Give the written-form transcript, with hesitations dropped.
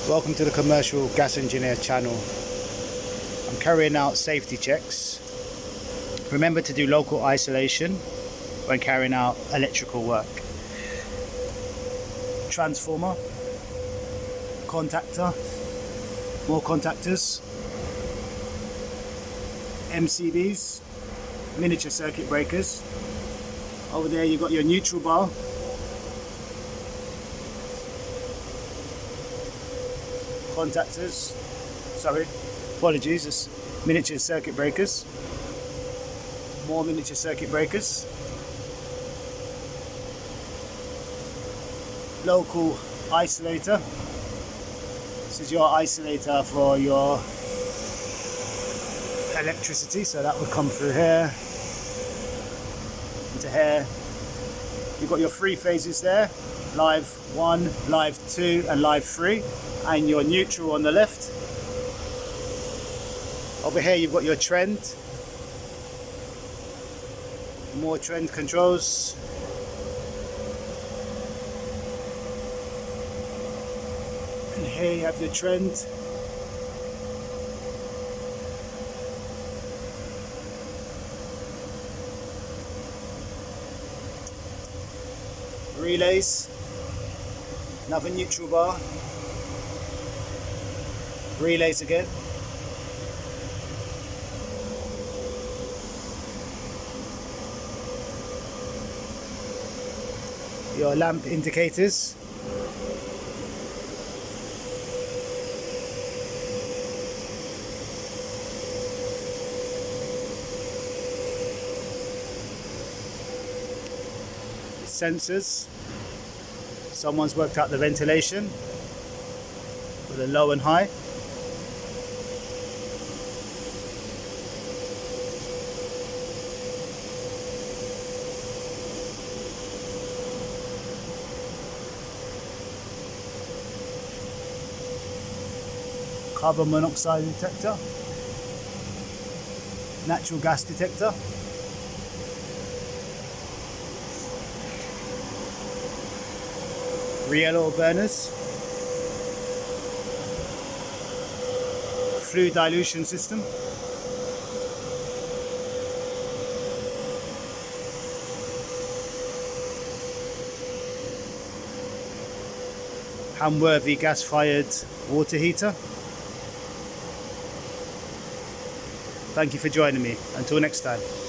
Welcome to the Commercial Gas Engineer channel. I'm carrying out safety checks. Remember to do local isolation when carrying out electrical work. Transformer, contactor, more contactors, MCBs, miniature circuit breakers. Over there you've got your neutral bar, contactors, apologies, it's miniature circuit breakers, more miniature circuit breakers, local isolator. This is your isolator for your electricity, so that would come through here into here. You've got your three phases there, live 1, live 2 and live 3, and your neutral on the left. Over here you've got your trend, more trend controls, and here you have your trend. Relays, another neutral bar, relays again, your lamp indicators, sensors. Someone's worked out the ventilation for the low and high. Carbon monoxide detector, natural gas detector, real oil burners, fluid dilution system, Hamworthy gas-fired water heater. Thank you for joining me. Until next time.